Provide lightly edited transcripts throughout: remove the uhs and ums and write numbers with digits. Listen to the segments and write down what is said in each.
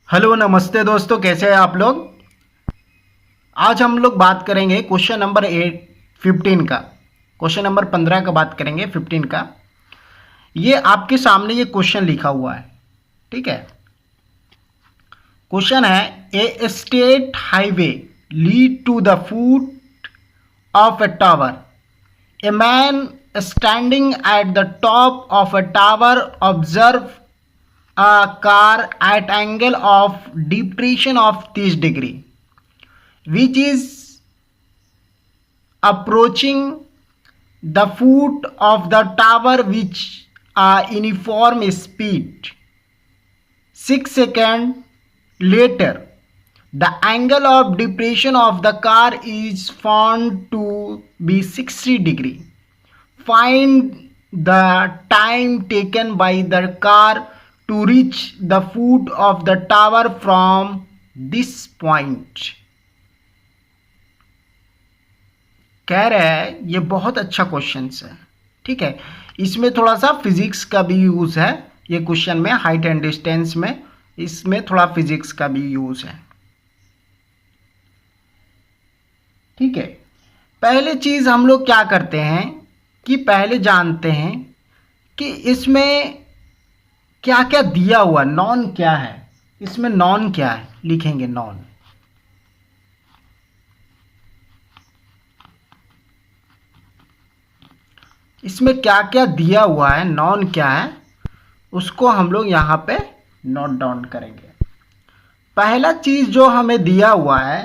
Hello नमस्ते दोस्तों, कैसे हैं आप लोग। आज हम लोग बात करेंगे क्वेश्चन नंबर 15 का। क्वेश्चन नंबर 15 का बात करेंगे 15 का। ये आपके सामने ये क्वेश्चन लिखा हुआ है, ठीक है। क्वेश्चन है, a state highway lead to the foot of a tower. A man standing at the top of a tower observe a car at angle of depression of 30 degree which is approaching the foot of the tower which a uniform speed. 6 seconds later the angle of depression of the car is found to be 60 degree. Find the time taken by the car to reach the foot of the tower from this point. कह रहा है ये बहुत अच्छा question है, ठीक है। इसमें थोड़ा सा फिजिक्स का भी यूज है ये क्वेश्चन में, हाइट एंड डिस्टेंस में इसमें थोड़ा फिजिक्स का भी यूज है, ठीक है। पहले चीज हम लोग क्या करते हैं कि पहले जानते हैं कि इसमें क्या क्या दिया हुआ, नॉन क्या है, इसमें नॉन क्या है, लिखेंगे नॉन। इसमें क्या क्या दिया हुआ है, नॉन क्या है, उसको हम लोग यहां पे नोट डाउन करेंगे। पहला चीज जो हमें दिया हुआ है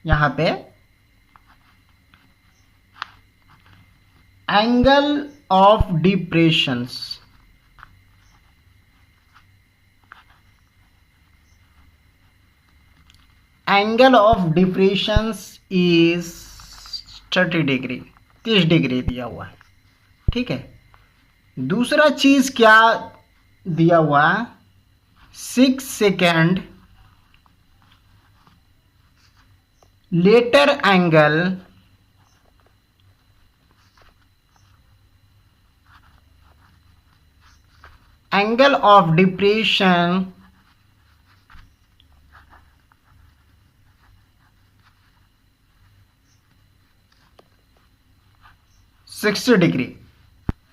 यहां पे, angle of depressions. Angle of depressions is 30 degree, 30 degree दिया हुआ है, ठीक है। दूसरा चीज क्या दिया हुआ है, 6 second letter angle angle of depression sixty degree,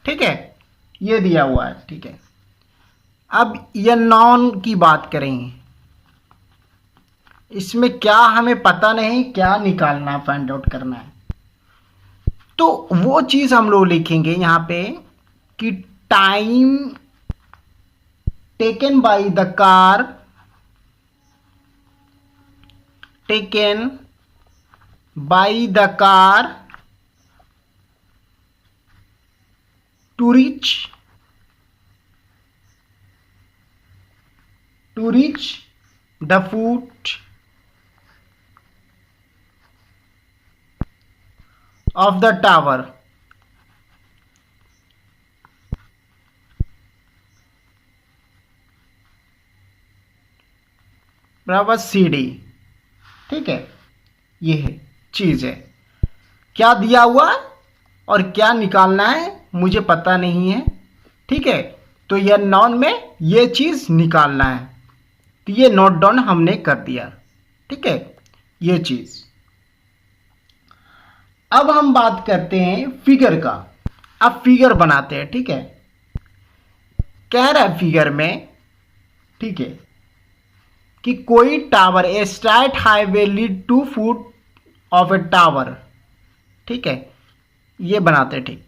ठीक है, ये दिया हुआ है, ठीक है। अब ये नॉन की बात करेंगे, इसमें क्या हमें पता नहीं, क्या निकालना, फाइंड आउट करना है, तो वो चीज हम लोग लिखेंगे यहां पे कि time taken by the car, taken by the car to reach the foot of the tower बराबर CD, ठीक है। ये है चीज है, क्या दिया हुआ और क्या निकालना है मुझे पता नहीं है, ठीक है। तो यह नॉन में ये चीज निकालना है, तो ये नोट डाउन हमने कर दिया, ठीक है, ये चीज। अब हम बात करते हैं फिगर का। अब फिगर बनाते हैं, ठीक है। कह रहा है फिगर में, ठीक है, कि कोई tower, a straight highway lead to foot of a tower, ठीक है, ये बनाते हैं, ठीक।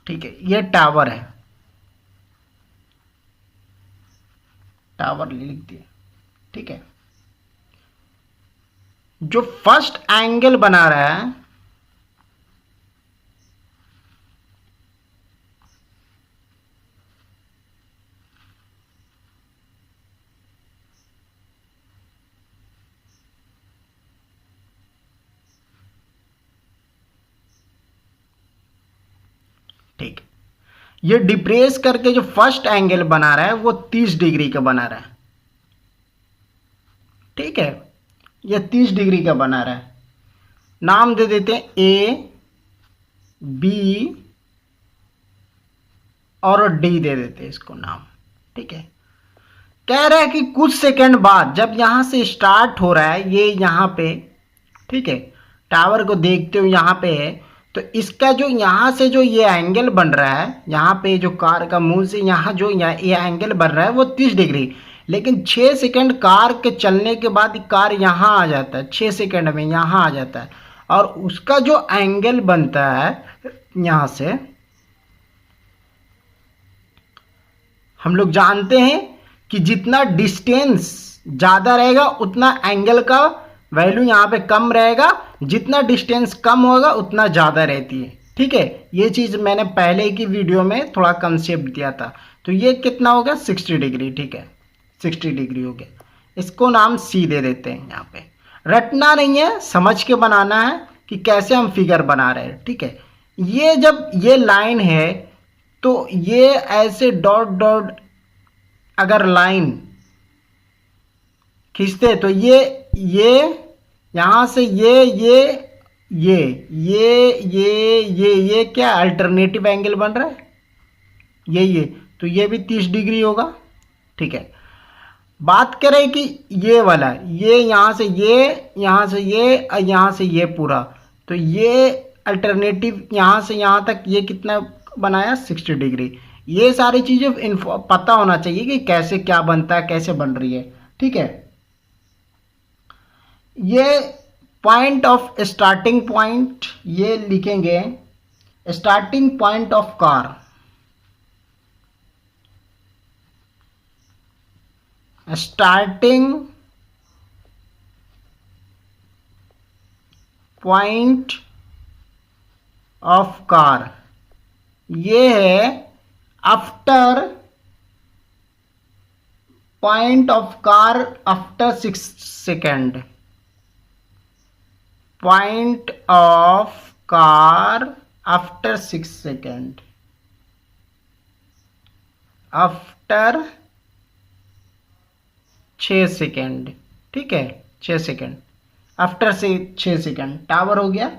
ठीक है, ये टावर है, टावर लिख दिया, ठीक है। जो फर्स्ट एंगल बना रहा है, ठीक, ये डिप्रेस करके जो फर्स्ट एंगल बना रहा है वो 30 डिग्री का बना रहा है, ठीक है, ये 30 डिग्री का बना रहा है। नाम दे देते हैं ए, बी और डी दे देते हैं इसको नाम। ठीक है, कह रहा है कि कुछ सेकंड बाद जब यहां से स्टार्ट हो रहा है ये यहाँ पे, ठीक है, टावर को देखते हो यहाँ पे है, तो इसका जो यहाँ से जो ये एंगल बन रहा है, यहाँ पे जो कार का मुंह से यहाँ जो ये एंगल बन रहा है वो 30 डिग्री, लेकिन 6 सेकंड कार के चलने के बाद कार यहाँ आ जाता है, 6 सेकंड में यहाँ आ जाता है, और उसका जो एंगल बनता है यहाँ से, हम लोग जानते हैं कि जितना डिस्टेंस ज़्यादा रहेगा उतना एंगल का वैल्यू यहाँ पे कम रहेगा, जितना डिस्टेंस कम होगा उतना ज़्यादा रहती है। ठीक है, ये चीज़ मैंने पहले की वीडियो में थोड़ा कंसेप्ट दिया था। तो ये कितना हो गया 60 डिग्री। ठीक है, 60 डिग्री हो गया, इसको नाम सी दे देते हैं। यहाँ पे रटना नहीं है, समझ के बनाना है कि कैसे हम फिगर बना रहे हैं। ठीक है, ये जब ये लाइन है तो ये ऐसे डॉट डॉट अगर लाइन खींचते तो ये यहां से ये क्या अल्टरनेटिव एंगल बन रहा है, ये तो ये भी 30 डिग्री होगा। ठीक है, बात करें कि ये वाला, ये यहां से ये और यहां से ये पूरा, तो ये अल्टरनेटिव यहां से यहां तक ये कितना बनाया 60 डिग्री। ये सारी चीजें पता होना चाहिए कि कैसे क्या बनता है, कैसे बन रही है। ठीक है, ये पॉइंट ऑफ स्टार्टिंग पॉइंट ये लिखेंगे, starting point of car, starting point of car, ये है after point of car after 6 second, point of car after 6 second, after 6 second. ठीक है, 6 सेकेंड, आफ्टर से 6 सेकेंड टावर हो गया,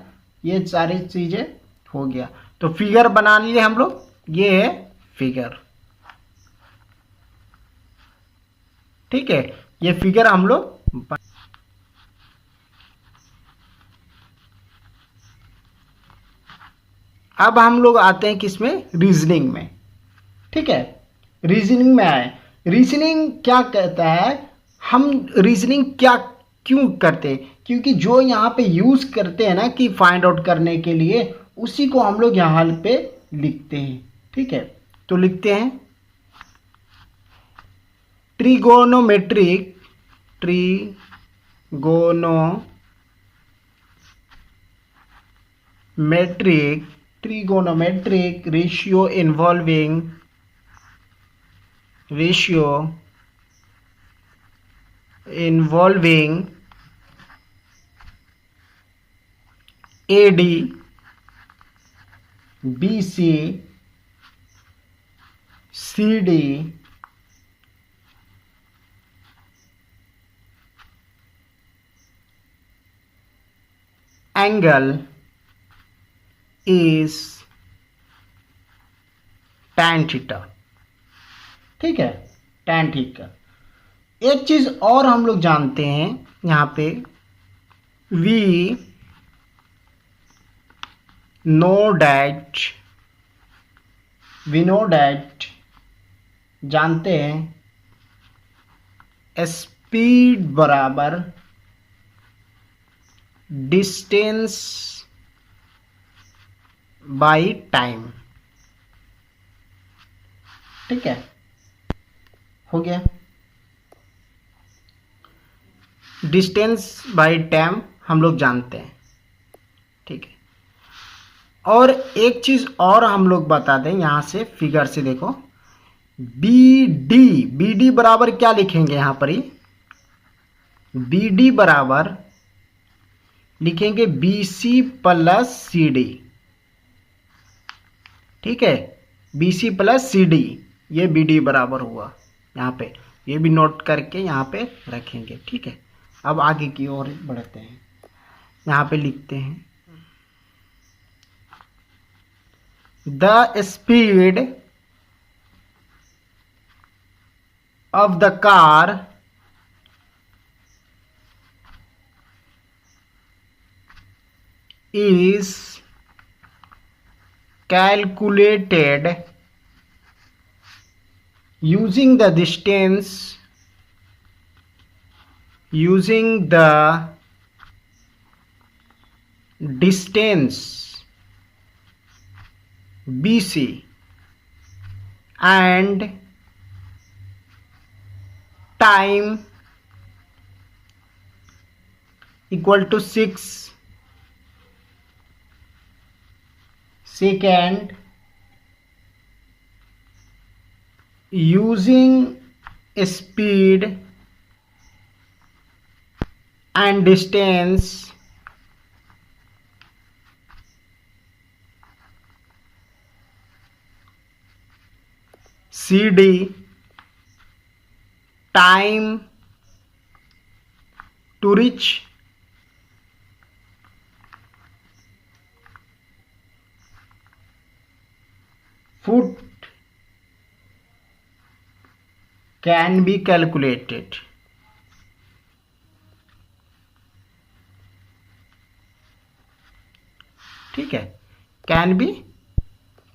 ये सारी चीजें हो गया। तो फिगर बना लिए हम लोग, ये है फिगर। ठीक है, ये फिगर हम लोग अब हम लोग आते हैं किसमें, रीजनिंग में। ठीक है, रीजनिंग में आए। रीजनिंग क्या कहता है, हम रीजनिंग क्या क्यों करते हैं, क्योंकि जो यहाँ पे यूज करते हैं ना कि फाइंड आउट करने के लिए, उसी को हम लोग यहाँ पे लिखते हैं। ठीक है, तो लिखते हैं trigonometric ratio involving AD BC CD angle is tan theta. ठीक है, tan थीटा। एक चीज और हम लोग जानते हैं यहाँ पे, we know that जानते हैं स्पीड बराबर डिस्टेंस बाई टाइम। ठीक है, हो गया, डिस्टेंस बाई टाइम हम लोग जानते हैं। ठीक है, और एक चीज और हम लोग बता दें, यहां से फिगर से देखो, BD बराबर क्या लिखेंगे यहां पर ही, BD बराबर लिखेंगे BC प्लस CD। ठीक है, BC प्लस CD, ये BD बराबर हुआ। यहाँ पे ये भी नोट करके यहाँ पे रखेंगे। ठीक है, अब आगे की ओर बढ़ते हैं। यहाँ पे लिखते हैं the speed of the car is calculated using the distance BC and time equal to 6 second using speed and distance CD, time to reach foot can be calculated. ठीक है, कैन बी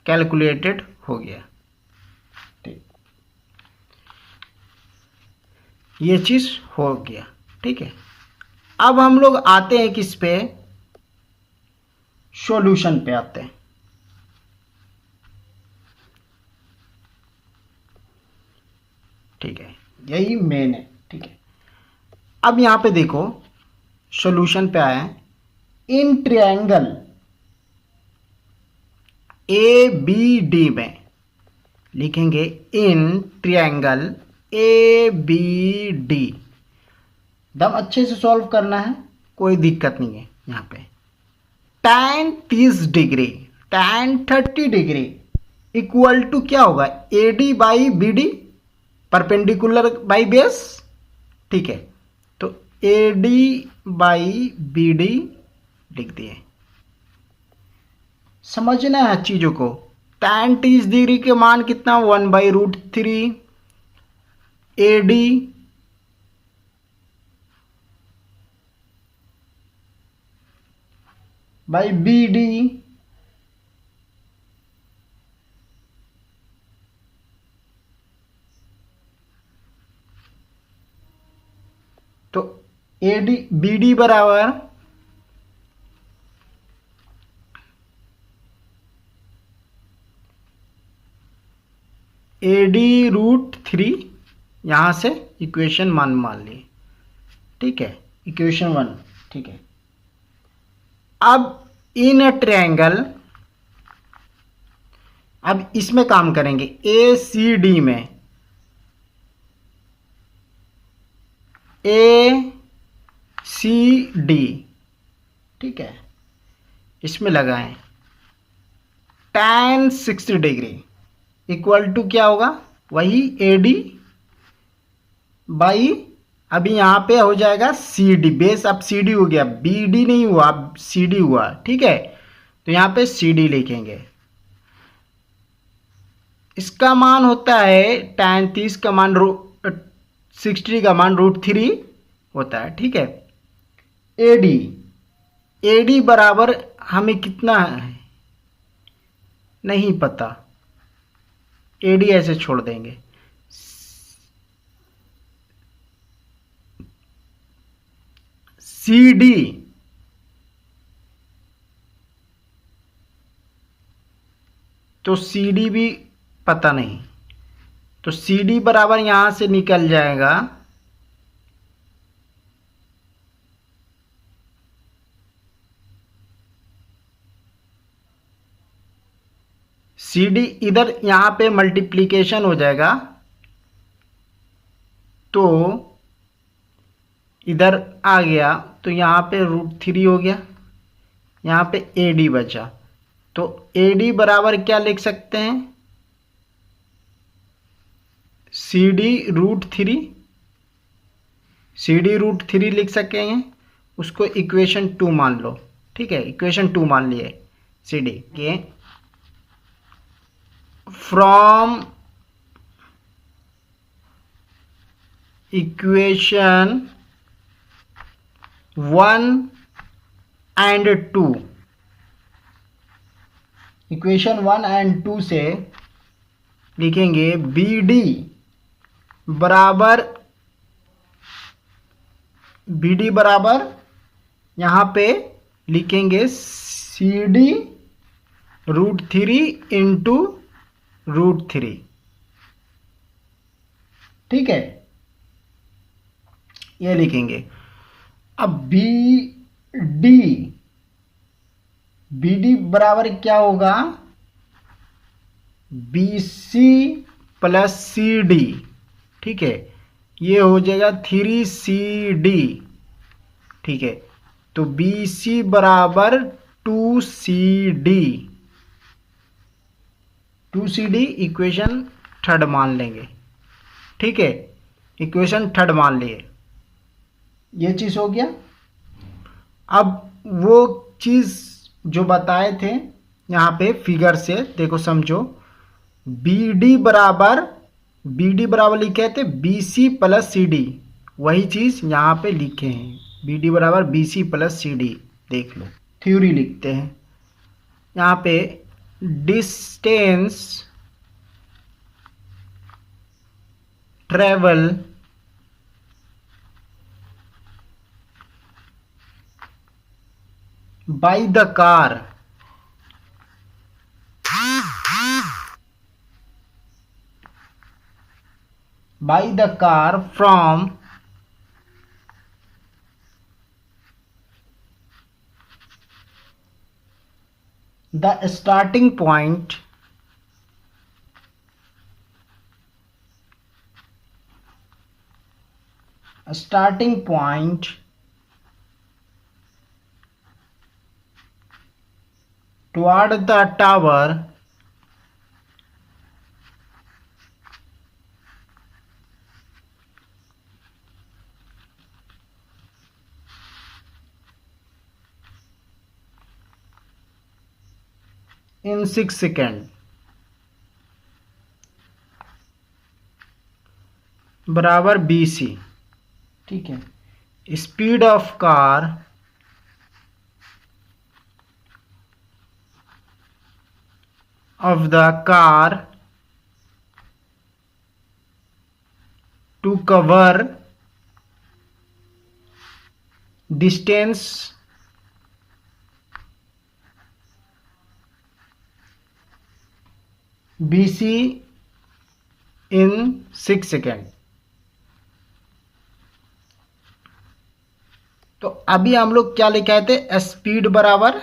कैलकुलेटेड हो गया। ठीक, ये चीज हो गया। ठीक है, अब हम लोग आते हैं किस पे, सॉल्यूशन पे आते हैं। ठीक है, यही मेन है। ठीक है, अब यहां पे देखो सॉल्यूशन पे आया है। In triangle A B D में लिखेंगे in triangle A B D. दम अच्छे से सॉल्व करना है, कोई दिक्कत नहीं है। यहाँ पे tan 30 degree tan 30 degree equal to क्या होगा, A D by B D, perpendicular by base. ठीक है, तो A D by B D लिख दिए। समझना है चीजों को। tan 30 डिग्री के मान कितना, 1/√3 A D by B D तो ए डी बी डी बराबर AD√3, यहां से इक्वेशन मान लिए। ठीक है, इक्वेशन 1। ठीक है, अब इन अ ट्रायंगल, अब इसमें काम करेंगे ए सी डी में, ए सी डी। ठीक है, इसमें लगाएं tan 60 डिग्री इक्वल टू क्या होगा, वही ए डी बाई, अभी यहां पे हो जाएगा सी डी, बेस अब सी डी हो गया, बी डी नहीं हुआ, अब सी डी हुआ। ठीक है, तो यहां पे सी डी लिखेंगे। इसका मान होता है tan 30 का मान 60 का मान √3 होता है। ठीक है, ए डी बराबर हमें कितना है नहीं पता, ए डी ऐसे छोड़ देंगे। सी डी तो सी डी भी पता नहीं, तो सी डी बराबर यहां से निकल जाएगा सी डी, इधर यहां पे मल्टीप्लीकेशन हो जाएगा तो इधर आ गया, तो यहां पे √3 हो गया, यहां पे ए डी बचा। तो ए डी बराबर क्या लिख सकते हैं, सी डी √3, CD√3 लिख सकेंगे, उसको इक्वेशन 2 मान लो। ठीक है, इक्वेशन 2 मान लिए CD के। From equation 1 and 2, equation 1 and 2 से लिखेंगे BD बराबर यहाँ पे लिखेंगे CD√3 इंटू √3। ठीक है, ये लिखेंगे। अब BD बराबर क्या होगा? BC plus CD। ठीक है, ये हो जाएगा 3CD। ठीक है, तो BC बराबर 2CD इक्वेशन थर्ड मान लेंगे। ठीक है, इक्वेशन थर्ड मान लिए, ये चीज हो गया। अब वो चीज जो बताए थे यहाँ पे फिगर से देखो, समझो। BD बराबर लिखे थे BC प्लस CD, वही चीज यहाँ पे लिखे हैं। BD बराबर BC प्लस CD, देख लो। थ्योरी लिखते हैं यहाँ पे। Distance travel by the car from the starting point toward the tower in 6 seconds बराबर BC। ठीक है, speed of car to cover distance BC in 6 seconds। तो अभी हम लोग क्या लिखे थे? स्पीड बराबर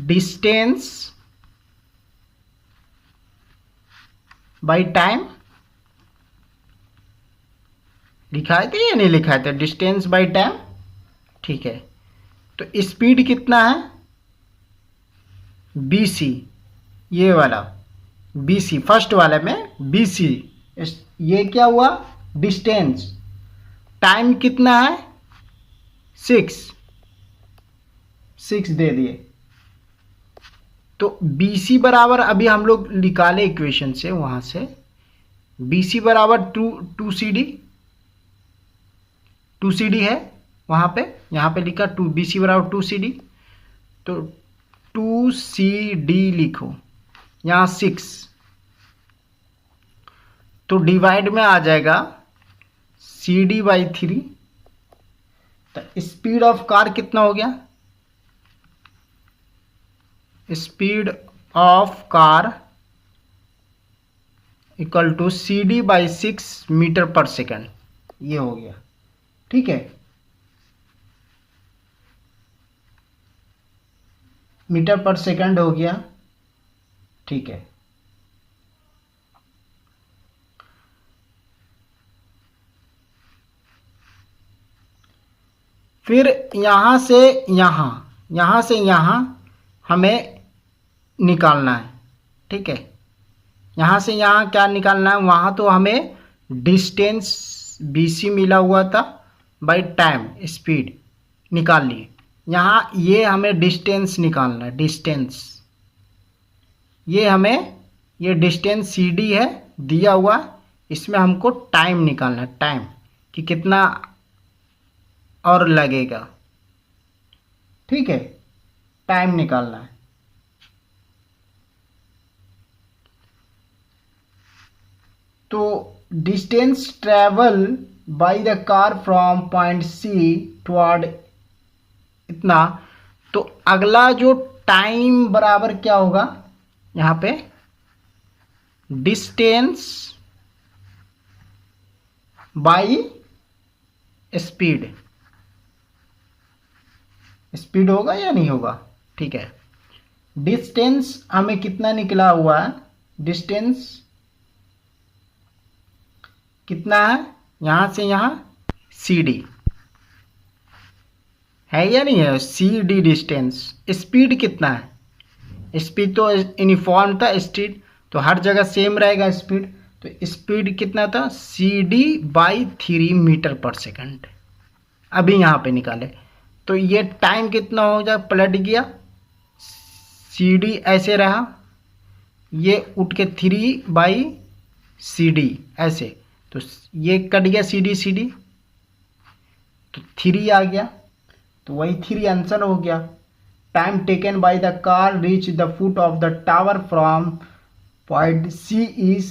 डिस्टेंस बाय टाइम, लिखा थे या नहीं लिखा थे? Distance by time. ठीक है, तो स्पीड कितना है? BC, ये वाला BC, फर्स्ट वाले में BC। ये क्या हुआ? डिस्टेंस। टाइम कितना है? 6 दे दिए। तो BC बराबर अभी हम लोग निकाले इक्वेशन से, वहां से BC बराबर 2CD है वहां पे, यहां पे लिखा BC बराबर 2CD। तो 2CD लिखो, यहां 6, तो डिवाइड में आ जाएगा CD/3। तो स्पीड ऑफ कार कितना हो गया? Speed of car equal to CD/6 metre पर सेकेंड, ये हो गया। ठीक है, मीटर पर सेकंड हो गया। ठीक है, फिर यहां से यहां हमें निकालना है। ठीक है, यहां से यहां क्या निकालना है? वहां तो हमें डिस्टेंस BC मिला हुआ था बाई टाइम स्पीड निकाल लिए। यहाँ ये हमें डिस्टेंस निकालना है, डिस्टेंस ये डिस्टेंस CD है दिया हुआ, इसमें हमको टाइम निकालना है, टाइम कि कितना और लगेगा। ठीक है, टाइम निकालना है। तो distance travel by the car from point C toward इतना, तो अगला जो टाइम बराबर क्या होगा यहाँ पे, डिस्टेंस बाय स्पीड, स्पीड होगा या नहीं होगा। ठीक है, डिस्टेंस हमें कितना निकला हुआ है, डिस्टेंस कितना है यहां से यहां CD है या नहीं है, CD डिस्टेंस। स्पीड कितना है, स्पीड तो यूनिफॉर्म था, स्पीड तो हर जगह सेम रहेगा स्पीड, तो स्पीड कितना था CD/3 मीटर पर सेकंड। अभी यहाँ पे निकाले तो ये टाइम कितना हो जाए, पलट गया, CD ऐसे रहा, ये उठ के 3/CD ऐसे, तो ये कट गया CD तो 3 आ गया, तो वही 3 आंसर हो गया। Time taken by the car reach the foot of the tower from point C is